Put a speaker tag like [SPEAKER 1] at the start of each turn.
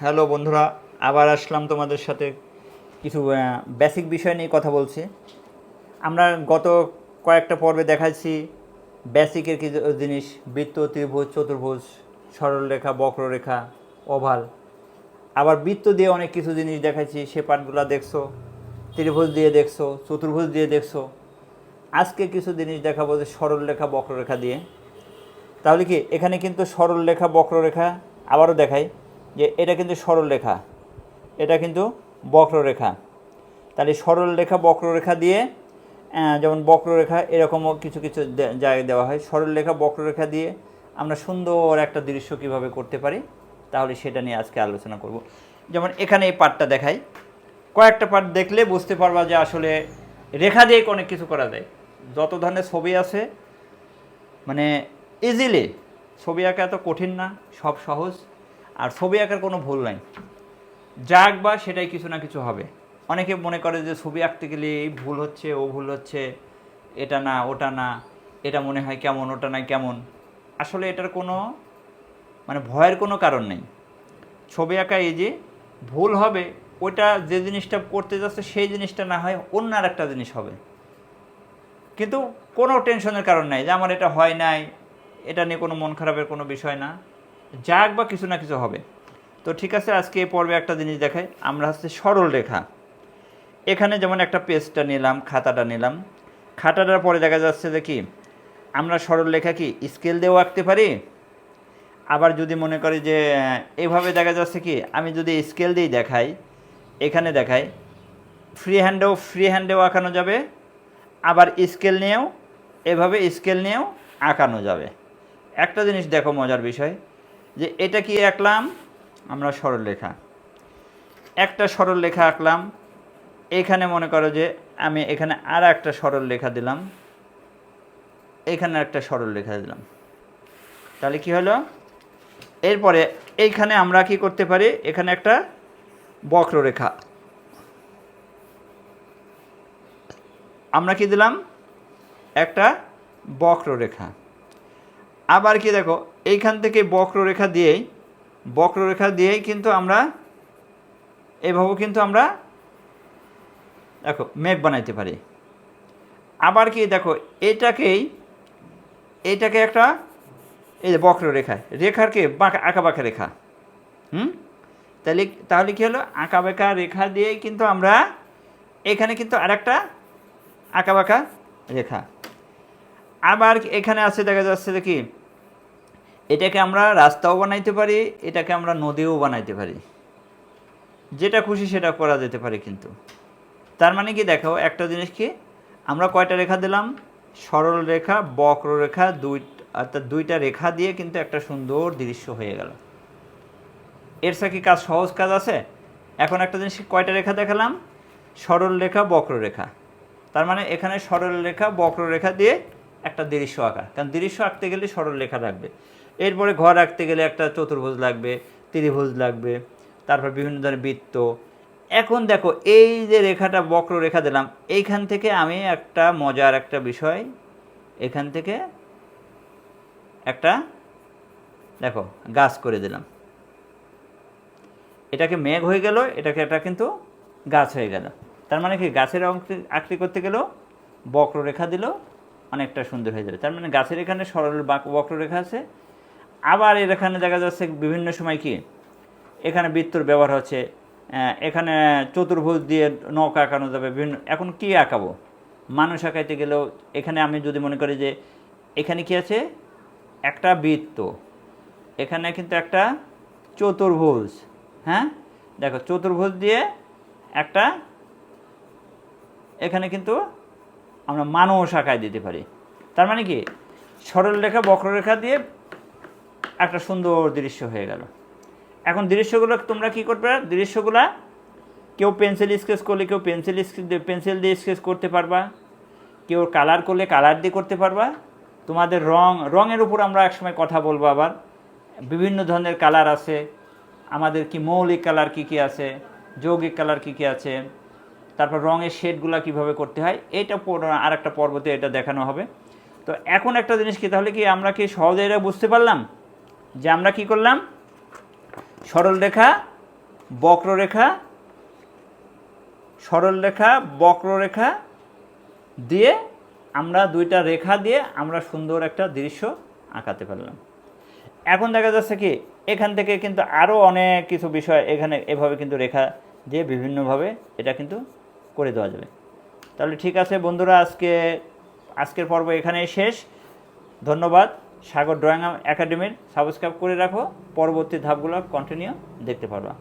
[SPEAKER 1] Hello বন্ধুরা, আবার আসলাম তোমাদের সাথে কিছু বেসিক বিষয় নিয়ে কথা বলছি। আমরা গত কয়েকটা পর্বে দেখাচ্ছি বেসিকের কিছু জিনিস: বৃত্ত, ত্রিভুজ, চতুর্ভুজ, সরলরেখা, বক্ররেখা, ওভাল। আবার বৃত্ত দিয়ে অনেক কিছু জিনিস দেখাচ্ছি, সে পার্টগুলো দেখছো। ত্রিভুজ দিয়ে দেখছো, চতুর্ভুজ দিয়ে দেখছো। আজকে কিছু জিনিস দেখাবো যে সরলরেখা, বক্ররেখা দিয়ে। তাহলে কি এখানে কিন্তু সরলরেখা, বক্ররেখা আবারও দেখাই যে এটা কিন্তু সরলরেখা, এটা কিন্তু বক্ররেখা। তাহলে সরলরেখা, বক্ররেখা দিয়ে যেমন বক্ররেখা এরকমও কিছু কিছু জায়গায় দেওয়া হয়। সরলরেখা, বক্ররেখা দিয়ে আমরা সুন্দর একটা দৃশ্য কীভাবে করতে পারি, তাহলে সেটা নিয়ে আজকে আলোচনা করব। যেমন এখানে এই পার্টটা দেখাই, কয়েকটা পার্ট দেখলে বুঝতে পারবা যে আসলে রেখা দিয়ে অনেক কিছু করা যায়। যত ধরনের ছবি আছে মানে ইজিলি, ছবি আঁকা এত কঠিন না, সব সহজ। আর ছবি আঁকার কোনো ভুল নাই, যা আঁকবা সেটাই কিছু না কিছু হবে। অনেকে মনে করে যে ছবি আঁকতে গেলে এই ভুল হচ্ছে, ও ভুল হচ্ছে, এটা না ওটা না, এটা মনে হয় কেমন, ওটা নাই কেমন। আসলে এটার কোনো ভয়ের কোনো কারণ নেই। ছবি আঁকা এই যে ভুল হবে, ওইটা যে জিনিসটা করতে যাচ্ছে সেই জিনিসটা না হয় অন্য আর একটা জিনিস হবে, কিন্তু কোনো টেনশনের কারণ নাই যে আমার এটা হয় নাই, এটা নিয়ে কোনো মন খারাপের কোনো বিষয় না। যা আঁকবা কিছু না কিছু হবে। তো ঠিক আছে, আজকে এই পর্বে একটা জিনিস দেখাই। আমরা হচ্ছে সরল রেখা। এখানে যেমন একটা পেজটা নিলাম, খাতাটা নিলাম, খাতাটার পরে দেখা যাচ্ছে যে কি আমরা সরল রেখা কি স্কেল দিয়েও আঁকতে পারি। আবার যদি মনে করি যে এইভাবে দেখা যাচ্ছে কি আমি যদি স্কেল দিয়েই দেখাই, এখানে দেখাই ফ্রি হ্যান্ডেও আঁকানো যাবে, আবার স্কেল নিয়েও এভাবে স্কেল নিয়েও আঁকানো যাবে। একটা জিনিস দেখো, মজার বিষয় যে এটা কি আঁকলাম আমরা সরল রেখা, একটা সরল রেখা আঁকলাম। এখানে মনে করো যে আমি এখানে আর একটা সরল রেখা দিলাম, এখানে একটা সরল রেখা দিলাম। তাহলে কি হলো, এরপরে এইখানে আমরা কি করতে পারি, এখানে একটা বক্ররেখা আমরা কি দিলাম, একটা বক্ররেখা। আবার কি দেখো, এইখান থেকে বক্ররেখা দিয়েই কিন্তু আমরা এভাবে কিন্তু আমরা দেখো মেঘ বানাইতে পারি। আবার কি দেখো, এইটাকে একটা এই যে রেখার কি আঁকা বাঁকা রেখা। তাহলে কি হলো, আঁকা বাঁকা রেখা দিয়েই কিন্তু আমরা এখানে কিন্তু আরেকটা আঁকা বাঁকা রেখা। আবার এখানে আছে দেখা যাচ্ছে যে কি এটাকে আমরা রাস্তাও বানাইতে পারি, এটাকে আমরা নদীও বানাইতে পারি, যেটা খুশি সেটা করা যেতে পারে। কিন্তু তার মানে কি দেখো একটা জিনিস কি, আমরা কয়টা রেখা দিলাম, সরল রেখা, বক্ররেখা, অর্থাৎ দুইটা রেখা দিয়ে কিন্তু একটা সুন্দর দৃশ্য হয়ে গেল। এর সাথে কাজ, সহজ কাজ আছে। এখন একটা জিনিস, কয়টা রেখা দেখালাম, সরল রেখা, বক্ররেখা। তার মানে এখানে সরল রেখা, বক্ররেখা দিয়ে একটা দৃশ্য আঁকা, কারণ দৃশ্য আঁকতে গেলে সরল রেখা লাগবে। এরপরে ঘর আঁকতে গেলে একটা চতুর্ভুজ লাগবে, ত্রিভুজ লাগবে, তারপর বিভিন্ন ধরনের বৃত্ত। এখন দেখো এই যে রেখাটা বক্ররেখা দিলাম, এইখান থেকে আমি একটা মজার একটা বিষয়, এখান থেকে একটা দেখো গাছ করে দিলাম। এটাকে মেঘ হয়ে গেল, এটা কিন্তু গাছ হয়ে গেল। তার মানে কি গাছের আকৃতি করতে গেলেও বক্ররেখা দিলেও অনেকটা সুন্দর হয়ে যাবে। তার মানে গাছের এখানে সরল বক্ররেখা আছে। আবার এর এখানে দেখা যাচ্ছে বিভিন্ন সময় কি এখানে বৃত্তর ব্যবহার হচ্ছে, এখানে চতুর্ভুজ দিয়ে নৌকা আঁকানো যাবে বিভিন্ন। এখন কি আঁকাবো, মানুষ আঁকাইতে গেলেও এখানে আমি যদি মনে করি যে এখানে কি আছে, একটা বৃত্ত, এখানে কিন্তু একটা চতুর্ভুজ। হ্যাঁ দেখো, চতুর্ভুজ দিয়ে একটা এখানে কিন্তু আমরা মানুষ আঁকায় দিতে পারি। তার মানে কি সরল রেখা, বক্ররেখা দিয়ে একটা সুন্দর দৃশ্য হয়ে গেল। এখন দৃশ্যগুলো তোমরা কি করবে, দৃশ্যগুলা কেউ পেন্সিল স্কেচ করলে কেউ পেন্সিল দিয়ে স্কেচ করতে পারবা, কেউ কালার করলে কালার দিয়ে করতে পারবা। তোমাদের রঙের উপর আমরা একসময় কথা বলবো। আবার বিভিন্ন ধরনের কালার আছে আমাদের, কি মৌলিক কালার কী কী আছে, যৌগিক কালার কী কী আছে, তারপর রঙের শেডগুলো কীভাবে করতে হয়, এইটা আর একটা পর্বতে এটা দেখানো হবে। তো এখন একটা জিনিস কি, তাহলে কি আমরা কি সহজে এটা বুঝতে পারলাম যে আমরা কি করলাম, সরল রেখা, বক্ররেখা, সরলরেখা, বক্ররেখা দিয়ে আমরা দুইটা রেখা দিয়ে আমরা সুন্দর একটা দৃশ্য আঁকাতে পারলাম। এখন দেখা যাচ্ছে কি এখান থেকে কিন্তু আরও অনেক কিছু বিষয় এখানে এভাবে কিন্তু রেখা দিয়ে বিভিন্নভাবে এটা কিন্তু করে দেওয়া যাবে। তাহলে ঠিক আছে বন্ধুরা, আজকের পর্ব এখানেই শেষ। ধন্যবাদ। সাগর ড্রয়িং একাডেমির সাবস্ক্রাইব করে রাখো, পরবর্তী ধাপগুলো কন্টিনিউ দেখতে পারবা।